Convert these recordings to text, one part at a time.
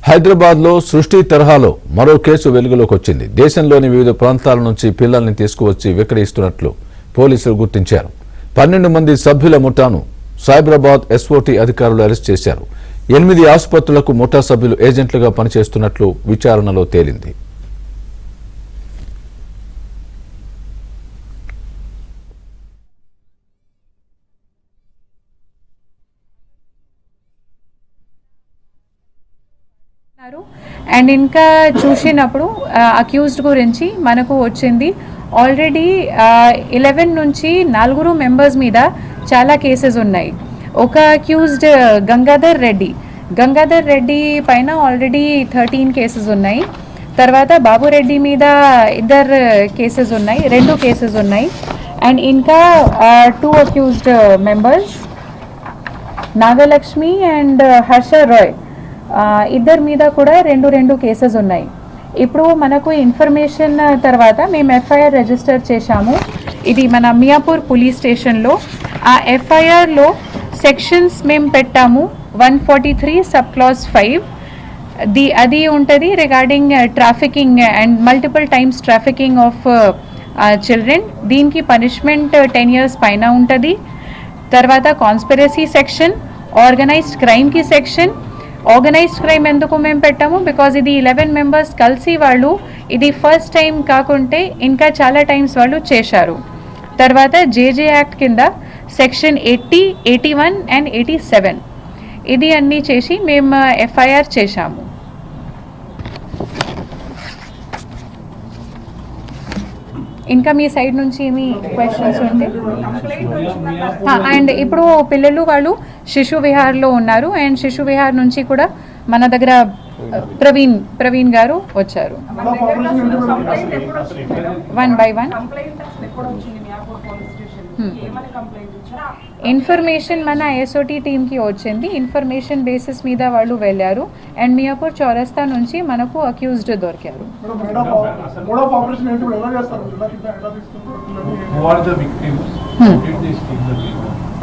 హైదరాబాద్లో సృష్టి తరహాలో మరో కేసు వెలుగులోకి వచ్చింది. దేశంలోని వివిధ ప్రాంతాల నుంచి పిల్లల్ని తీసుకువచ్చి విక్రయిస్తున్నట్లు పోలీసులు గుర్తించారు. 12 మంది సభ్యుల ముఠాను సైబరాబాద్ ఎస్ఓటీ అధికారులు అరెస్ట్ చేశారు. 8 ఆసుపత్రులకు ముఠా సభ్యులు ఏజెంట్లుగా పనిచేస్తున్నట్లు విచారణలో తేలింది. అండ్ ఇంకా చూసినప్పుడు అక్యూజ్డ్ గురించి మనకు వచ్చింది ఆల్రెడీ 11 నుంచి 4 మెంబర్స్ మీద చాలా కేసెస్ ఉన్నాయి. ఒక అక్యూజ్డ్ గంగాధర్ రెడ్డి పైన ఆల్రెడీ 13 కేసెస్ ఉన్నాయి. తర్వాత బాబు రెడ్డి మీద 2 కేసెస్ ఉన్నాయి. అండ్ ఇంకా 2 accused members Nagalakshmi and Harsha Roy ఇద్దరి మీద కూడా 2 కేసెస్ ఉన్నాయి. ఇప్పుడు మనకు ఇన్ఫర్మేషన్ తర్వాత మేము ఎఫ్ఐఆర్ రిజిస్టర్ చేశాము. ఇది మన మియాపూర్ పోలీస్ స్టేషన్లో. ఆ ఎఫ్ఐఆర్లో సెక్షన్స్ మేము పెట్టాము 143 సబ్ క్లాజ్ 5 అది ఉంటుంది regarding trafficking and multiple times trafficking of children. దీనికి పనిష్మెంట్ 10 years పైన ఉంటుంది. తర్వాత కాన్స్పిరసీ సెక్షన్, ఆర్గనైజ్డ్ క్రైమ్కి సెక్షన్. ఆర్గనైజ్డ్ క్రైమ్ ఎందుకు మేము పెట్టాము, బికాజ్ ఇది 11 మెంబర్స్ కలిసి వాళ్ళు ఇది ఫస్ట్ టైం కాకుంటే ఇంకా చాలా టైమ్స్ వాళ్ళు చేశారు. తర్వాత జేజే యాక్ట్ కింద సెక్షన్ 80, 81 అండ్ 87 ఇది అన్నీ చేసి మేము ఎఫ్ఐఆర్ చేశాము. ఇంకా మీ సైడ్ నుంచి ఏమి క్వశ్చన్స్ ఉంటే అండ్ ఇప్పుడు పిల్లలు వాళ్ళు శిశు విహార్లో ఉన్నారు. అండ్ శిశు విహార్ నుంచి కూడా మన దగ్గర ప్రవీణ్ గారు వచ్చారు. 1 by 1 ఇన్ఫర్మేషన్ మన ఎస్ఓటీ టీమ్కి వచ్చింది. ఇన్ఫర్మేషన్ బేసిస్ మీద వాళ్ళు వెళ్ళారు అండ్ మియాపూర్ చౌరస్తా నుంచి మనకు అక్యూజ్డ్ దొరికారు.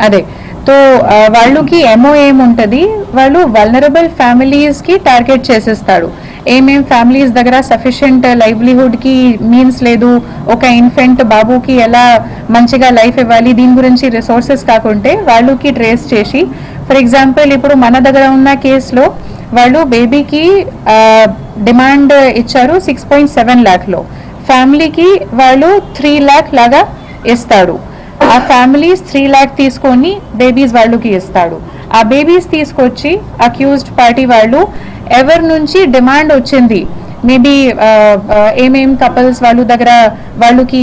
అదే తో వాళ్ళకి ఎంఓ ఏముంటుంది, వాళ్ళు వల్నరబుల్ ఫ్యామిలీస్కి టార్గెట్ చేసేస్తాడు. ఏమేం ఫ్యామిలీస్ దగ్గర సఫిషియంట్ లైవ్లీహుడ్కి మీన్స్ లేదు, ఒక ఇన్ఫెంట్ బాబుకి ఎలా మంచిగా లైఫ్ ఇవ్వాలి, దీని గురించి రిసోర్సెస్ కాకుంటే వాళ్ళకి ట్రేస్ చేసి, ఫర్ ఎగ్జాంపుల్ ఇప్పుడు మన దగ్గర ఉన్న కేసులో వాళ్ళు బేబీకి డిమాండ్ ఇచ్చారు 6.7 lakhలో, ఫ్యామిలీకి వాళ్ళు 3 lakh లాగా ఇస్తాడు. ఆ ఫ్యామిలీస్ 3 lakh తీసుకొని బేబీస్ వాళ్ళకి ఇస్తాడు. ఆ బేబీస్ తీసుకొచ్చి అక్యూజ్డ్ పార్టీ వాళ్ళు ఎవరి నుంచి డిమాండ్ వచ్చింది, మేబీ ఏమేం కపుల్స్ వాళ్ళ దగ్గర వాళ్ళకి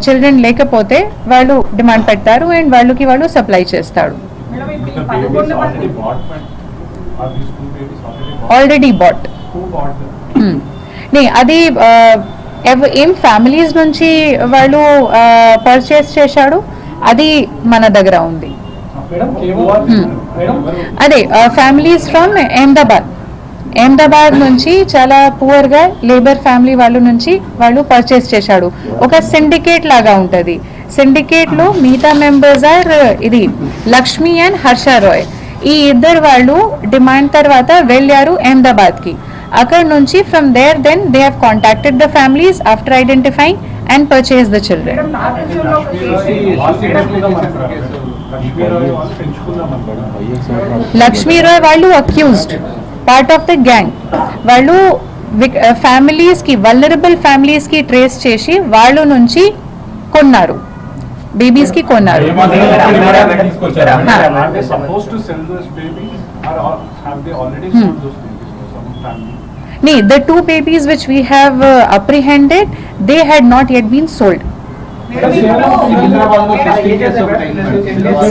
చిల్డ్రన్ లేకపోతే వాళ్ళు డిమాండ్ పెడతారు అండ్ వాళ్ళకి వాళ్ళు సప్లై చేస్తాడు. ఆల్రెడీ బాట్ అది ఏం ఫ్యామిలీస్ నుంచి వాళ్ళు పర్చేస్ చేశాడు అది మన దగ్గర ఉంది. అదే ఫ్యామిలీస్ ఫ్రమ్ అహ్మదాబాద్ నుంచి చాలా పూర్గా లేబర్ ఫ్యామిలీ వాళ్ళ నుంచి వాళ్ళు పర్చేస్ చేశాడు. ఒక సిండికేట్ లాగా ఉంటుంది. సిండికేట్లో మిగతా మెంబర్స్ ఆర్ ఇది లక్ష్మి అండ్ హర్ష రాయ్. ఈ ఇద్దరు వాళ్ళు డిమాండ్ తర్వాత వెళ్ళారు అహ్మదాబాద్కి. అక్కడ నుంచి from there then they have contacted the families after identifying and purchase the children. Lakshmi Rai వాళ్ళు accused part of the gang. వాళ్ళు ఫ్యామిలీస్కి వల్నరబుల్ ఫ్యామిలీస్కి ట్రేస్ చేసి వాళ్ళ నుంచి కొన్నారు, బేబీస్కి కొన్నారు. The 2 babies which we have apprehended, they had not yet been sold.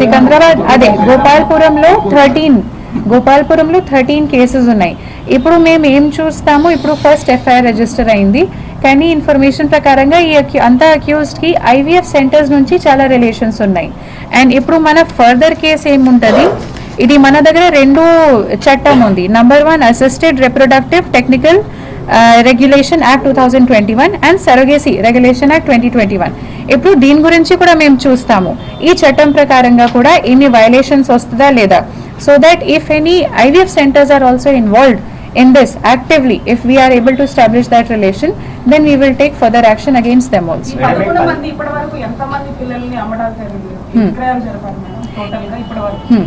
Secunderabad అదే గోపాల్పురంలో 13 కేసెస్ ఉన్నాయి. ఇప్పుడు మేము ఏం చూస్తాము, ఇప్పుడు ఫస్ట్ ఎఫ్ఐఆర్ రిజిస్టర్ అయింది, కానీ ఇన్ఫర్మేషన్ ప్రకారంగా ఈ అంతా అక్యూజ్డ్కి IVF సెంటర్స్ నుంచి చాలా రిలేషన్స్ ఉన్నాయి. అండ్ ఇప్పుడు మన ఫర్దర్ కేసు ఏముంటుంది, ఇది మన దగ్గర 2 చట్టం ఉంది. Number 1 assisted reproductive technical regulation act 2021 and surrogacy regulation act 2021. ఇప్పుడు దీని గురించి కూడా మేము చూస్తాము, ఈ చట్టం ప్రకారంగా కూడా ఇన్ని వయలేషన్స్ వస్తుందా లేదా, so that if any IVF centers are also involved in this actively, if we are able to establish that relation, then we will take further action against them also. 11 మంది ఇప్పటివరకు ఎంతమంది పిల్లల్ని అమ్మడాలు జరిగింది విక్రయాలు జరిపారు మేడం టోటల్ గా ఇప్పటివరకు?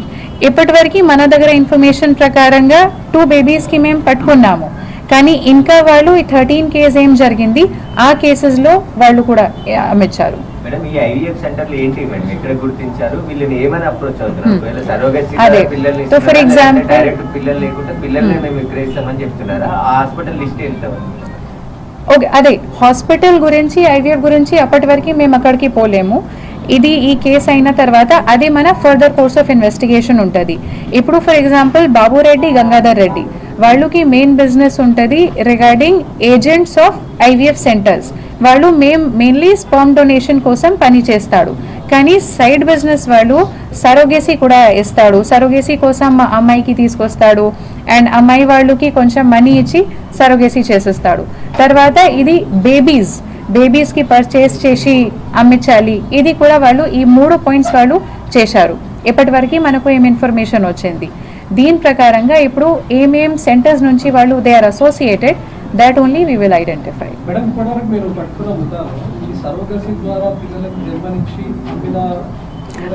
ఇప్పటివరకు మన దగ్గర ఇన్ఫర్మేషన్ ప్రకారంగా 2 బేబీస్ కి మేము పట్టుకున్నాము, కానీ ఇంకా వాళ్ళు 13 కేసు ఏం జరిగింది ఆ కేసెస్ లో వాళ్ళు కూడా అమ్మించారు. మేడం ఈ ఐవీఎఫ్ సెంటర్లు ఏంటి మేడం, ఎక్కడ గుర్తించారు, వీళ్ళని ఏమని అప్రోచ్ అవుతున్నారు? ఒకవేళ సరోగసీ అదే. పిల్లల్ని So, for example- డైరెక్ట్ పిల్లలు లేకుంటే పిల్లల్ని మేము విక్రయిస్తామని చెప్తున్నారా? ఆ హాస్పిటల్ లిస్ట్ వెళ్తాం. ఓకే, అదే హాస్పిటల్ గురించి ఐవీఎఫ్ గురించి అప్పటి వరకు మేము అక్కడికి పోలేము. ఇది ఈ కేసు అయిన తర్వాత అదే మన ఫర్దర్ కోర్స్ ఆఫ్ ఇన్వెస్టిగేషన్ ఉంటుంది. ఇప్పుడు ఫర్ ఎగ్జాంపుల్ బాబురెడ్డి, గంగాధర్ రెడ్డి వాళ్ళకి మెయిన్ బిజినెస్ ఉంటుంది regarding agents of IVF centres. వాళ్ళు మెయిన్లీ స్పర్మ్ డొనేషన్ కోసం పని చేస్తాడు, కానీ సైడ్ బిజినెస్ వాళ్ళు సరోగేసీ కూడా ఇస్తాడు. సరోగేసీ కోసం అమ్మాయికి తీసుకొస్తాడు అండ్ అమ్మాయి వాళ్ళకి కొంచెం మనీ ఇచ్చి సరోగేసీ చేసేస్తాడు. తర్వాత ఇది బేబీస్కి పర్చేస్ చేసి అమ్మించాలి, ఇది కూడా వాళ్ళు ఈ 3 పాయింట్స్ వాళ్ళు చేశారు. ఇప్పటివరకు మనకు ఏం ఇన్ఫర్మేషన్ వచ్చింది దీని ప్రకారంగా ఇప్పుడు ఏమేం సెంటర్స్ నుంచి వాళ్ళు they are associated, that only we will identify. Madam ఇప్పటివరకు మీరు పట్టుకున్న ముద్దాలు ఈ సరోగసీ ద్వారా పిల్లలకు జన్మనిచ్చి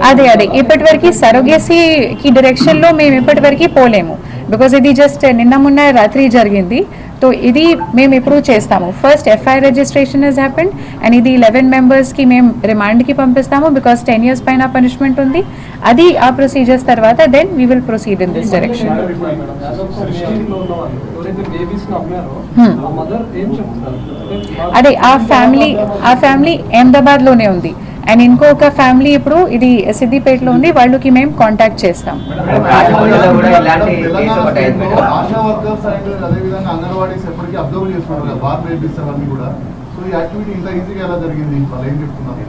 అదే ఇప్పటివరకు సరోగేసీకి డైరెక్షన్లో మేము ఇప్పటివరకు పోలేము, బికాజ్ ఇది జస్ట్ నిన్న మొన్న రాత్రి జరిగింది. సో ఇది మేము ఇప్పుడు చేస్తాము. First FIR registration is happened and ఇది 11 మెంబర్స్కి మేము రిమాండ్కి పంపిస్తాము, బికాస్ 10 years పైన పనిష్మెంట్ ఉంది. అది ఆ ప్రొసీజర్స్ తర్వాత then we will proceed in this direction. అదే ఆ ఫ్యామిలీ అహ్మదాబాద్లోనే ఉంది అండ్ ఇంకొక ఫ్యామిలీ ఇప్పుడు ఇది సిద్దిపేటలో ఉంది, వాళ్ళకి మేము కాంటాక్ట్ చేస్తాం. రాజమండ్రిలో కూడా ఇలాంటి కేసు ఒకటి అయింది మేడం. ఆశా వర్కర్స్ అండ్ అదేవిధంగా అంగన్వాడీస్ ఎప్పటికీ అబ్జర్వ్ చేస్తున్నారు కదా బార్ బేబీస్ అవన్నీ కూడా. సో ఈ యాక్టివిటీ ఇంత ఈజీగా ఎలా జరిగింది, వాళ్ళు ఏం చెప్తున్నారు?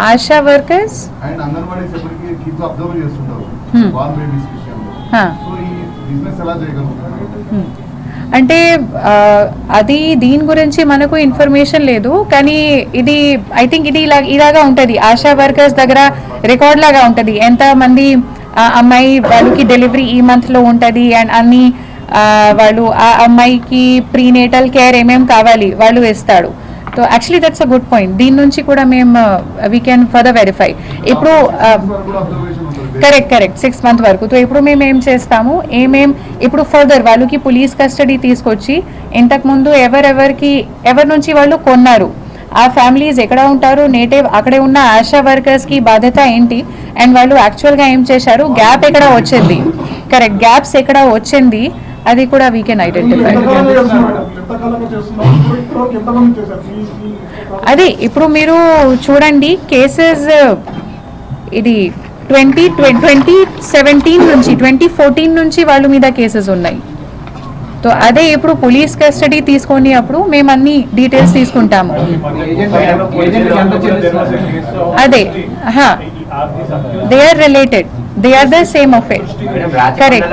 ఆశా వర్కర్స్ అండ్ అంగన్వాడీస్ ఎప్పటికీ కిడ్స్ అబ్జర్వ్ చేస్తుంటారు బార్ బేబీస్ విషయంలో. సో ఈ బిజినెస్ ఎలా చేయగలుగుతున్నారు? అంటే అది దీని గురించి మనకు ఇన్ఫర్మేషన్ లేదు, కానీ ఇది ఐ థింక్ ఇది ఇలాగా ఉంటుంది. ఆశా వర్కర్స్ దగ్గర రికార్డ్ లాగా ఉంటుంది ఎంతమంది అమ్మాయి వాళ్ళకి డెలివరీ ఈ మంత్లో ఉంటుంది అండ్ అన్ని వాళ్ళు ఆ అమ్మాయికి ప్రీనేటల్ కేర్ ఏమేమి కావాలి వాళ్ళు ఇస్తాడు. So actually that's a good point. దీని నుంచి కూడా మేము వీ కెన్ ఫర్దర్ వెరిఫై. ఇప్పుడు కరెక్ట్ 6 month వరకు. సో ఇప్పుడు మేము ఏం చేస్తాము ఇప్పుడు ఫర్దర్ వాళ్ళకి పోలీస్ కస్టడీ తీసుకొచ్చి ఇంతకుముందు ఎవరి నుంచి వాళ్ళు కొన్నారు, ఆ ఫ్యామిలీస్ ఎక్కడ ఉంటారు, నేటివ్ అక్కడే ఉన్న ఆశా వర్కర్స్కి బాధ్యత ఏంటి అండ్ వాళ్ళు యాక్చువల్గా ఏం చేశారు, గ్యాప్ ఎక్కడ వచ్చింది, కరెక్ట్ గ్యాప్స్ ఎక్కడ వచ్చింది అది కూడా వీ కెన్ ఐడెంటిఫై. అది ఇప్పుడు మీరు చూడండి కేసెస్ ఇది 2017 నుంచి 2014 నుంచి వాళ్ళ మీద కేసెస్ ఉన్నాయి. సో అదే ఇప్పుడు పోలీస్ కస్టడీ తీసుకొని అప్పుడు మేము అన్ని డీటెయిల్స్ తీసుకుంటాము. అదే they are related, they are the same offense. Correct.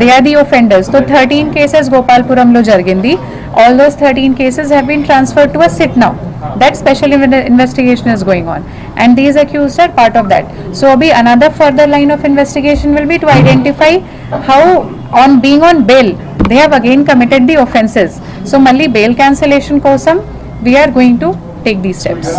They are the offenders. So 13 cases Gopalpuram lo jargindi. All those 13 cases have been transferred to a sit now. That special investigation is going on and these accused are part of that. So another further line of investigation will be to identify how on being on bail they have again committed the offences. So malli bail cancellation kosam we are going to take these steps.